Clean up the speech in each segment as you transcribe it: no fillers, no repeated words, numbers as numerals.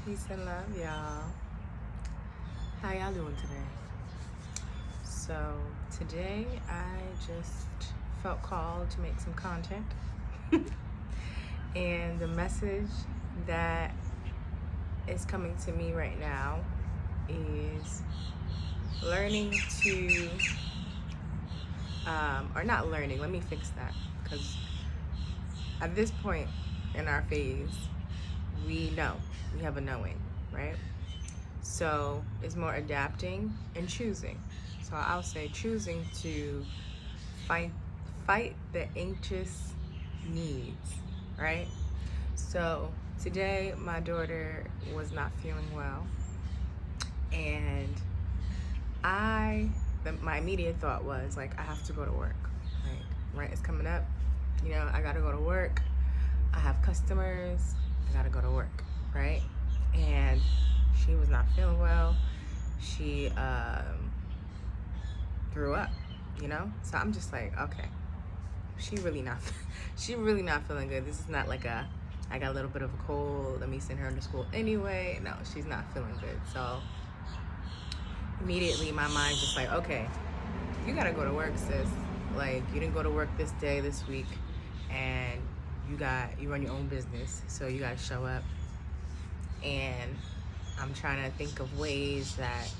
Peace and love, y'all. How y'all doing today? So today I just felt called to make some content. And the message that is coming to me right now is learning to, or not learning, let me fix that. Because at this point in our phase, we know, we have a knowing, right? So it's more adapting and choosing. So I'll say choosing to fight fight the anxious needs, right? So today my daughter was not feeling well, and my immediate thought was like, I have to go to work. Like, rent is coming up, I gotta go to work. I have customers, I gotta go to work, right? And she was not feeling well. She threw up, So I'm just like, okay, she really not she really not feeling good. This is not like I got a little bit of a cold, let me send her to school anyway. No, she's not feeling good. So immediately my mind just like, okay, you gotta go to work, sis. Like, you didn't go to work this day, this week, and you run your own business, so you gotta show up. And I'm trying to think of ways that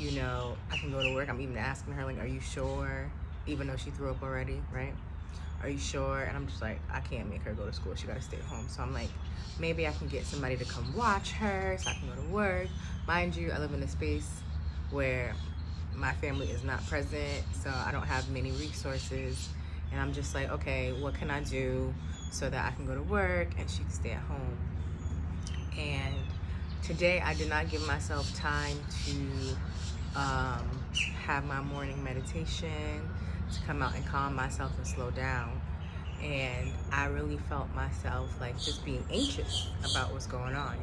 I can go to work. I'm even asking her, like, are you sure? Even though she threw up already, right? Are you sure? And I'm just like, I can't make her go to school. She gotta stay home. So I'm like, maybe I can get somebody to come watch her so I can go to work. Mind you, I live in a space where my family is not present, so I don't have many resources. And I'm just like, okay, what can I do so that I can go to work and she can stay at home? And today I did not give myself time to have my morning meditation, to come out and calm myself and slow down. And I really felt myself like just being anxious about what's going on.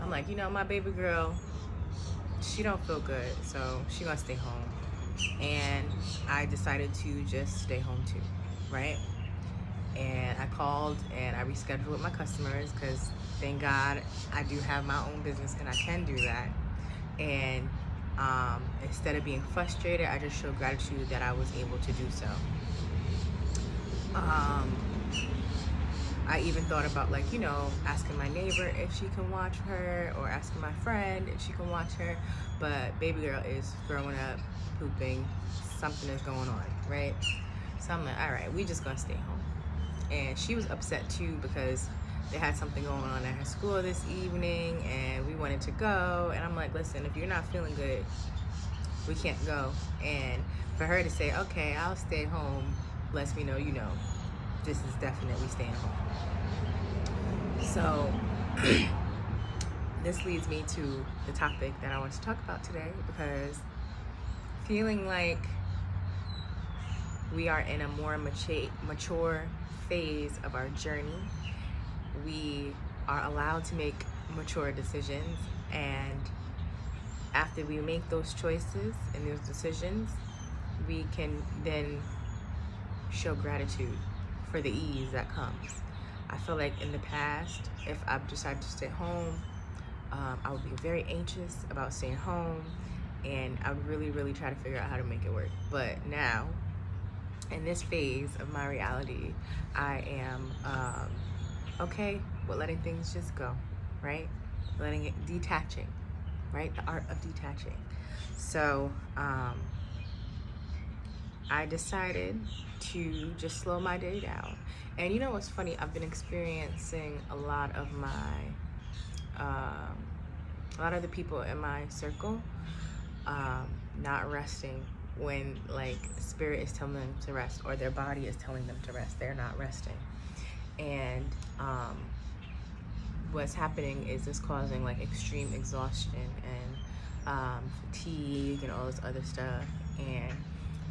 I'm like, my baby girl, she don't feel good, so she gonna stay home. And I decided to just stay home too, right? And I called and I rescheduled with my customers because thank God I do have my own business and I can do that. And instead of being frustrated, I just showed gratitude that I was able to do so. I even thought about, like, asking my neighbor if she can watch her, or asking my friend if she can watch her. But baby girl is throwing up, pooping, something is going on, right? So I'm like, all right, we just gonna stay home. And she was upset too because they had something going on at her school this evening and we wanted to go. And I'm like, listen, if you're not feeling good, we can't go. And for her to say, okay, I'll stay home, lets me know, this is definitely staying home. So this leads me to the topic that I want to talk about today, because feeling like we are in a more mature phase of our journey, we are allowed to make mature decisions, and after we make those choices and those decisions, we can then show gratitude for the ease that comes. I feel like in the past, if I've decided to stay home, I would be very anxious about staying home, and I would really, really try to figure out how to make it work. But now, in this phase of my reality, I am okay with letting things just go, right? Detaching, right? The art of detaching. So I decided to just slow my day down. And you know what's funny? I've been experiencing a lot of the people in my circle not resting when, like, spirit is telling them to rest, or their body is telling them to rest. They're not resting. And what's happening is it's causing like extreme exhaustion and fatigue and all this other stuff. And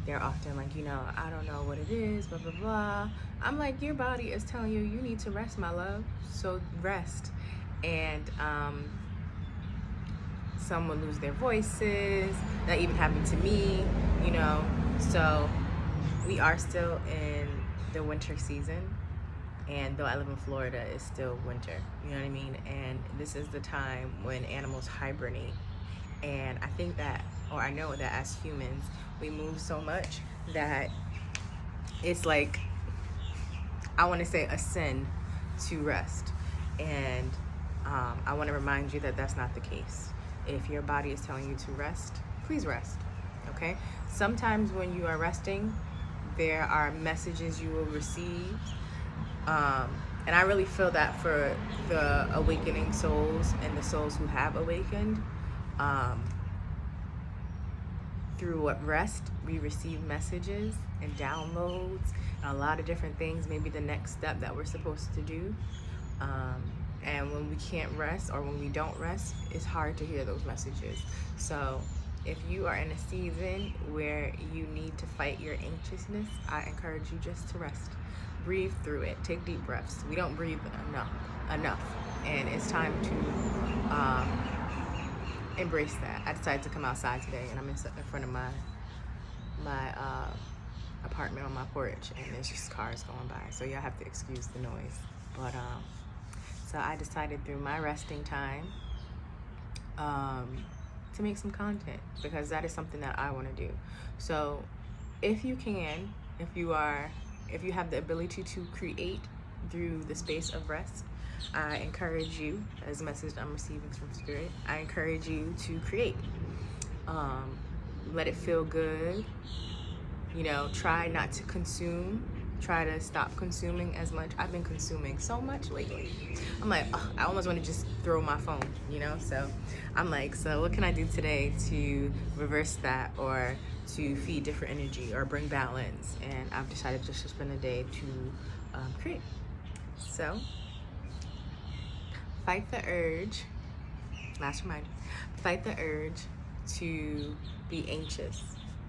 they're often like, I don't know what it is, blah, blah, blah. I'm like, your body is telling you, you need to rest, my love. So rest. And some will lose their voices. That even happened to me. So we are still in the winter season, And though I live in Florida, it's still winter. You know what I mean? And this is the time when animals hibernate. And I think that, or I know that as humans, we move so much that it's like, I want to say, a sin to rest. And I want to remind you that that's not the case. If your body is telling you to rest, please rest. Okay? Sometimes when you are resting, there are messages you will receive. And I really feel that for the awakening souls and the souls who have awakened, through what rest, we receive messages and downloads and a lot of different things, maybe the next step that we're supposed to do. And when we can't rest, or when we don't rest, it's hard to hear those messages. So if you are in a season where you need to fight your anxiousness, I encourage you just to rest. Breathe through it. Take deep breaths. We don't breathe enough. And it's time to embrace that. I decided to come outside today, and I'm in front of my apartment on my porch, and there's just cars going by, so y'all have to excuse the noise. But so I decided through my resting time to make some content, because that is something that I want to do. So if you can, if you have the ability to create through the space of rest, I encourage you, as a message I'm receiving from Spirit, I encourage you to create. Let it feel good. You know, try not to consume. Try to stop consuming as much. I've been consuming so much lately. I'm like, oh, I almost want to just throw my phone, you know? So I'm like, so what can I do today to reverse that, or to feed different energy, or bring balance? And I've decided just to spend a day to create. So fight the urge, last reminder, fight the urge to be anxious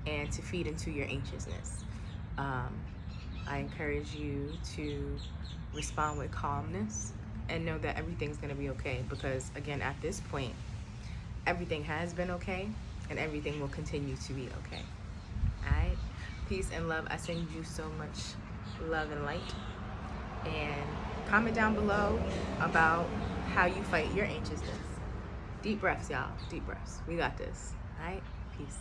and to feed into your anxiousness. I encourage you to respond with calmness and know that everything's going to be okay, because again, at this point, everything has been okay and everything will continue to be okay. All right? Peace and love. I send you so much love and light. And comment down below about how you fight your anxiousness. Deep breaths, y'all. Deep breaths. We got this. All right? Peace.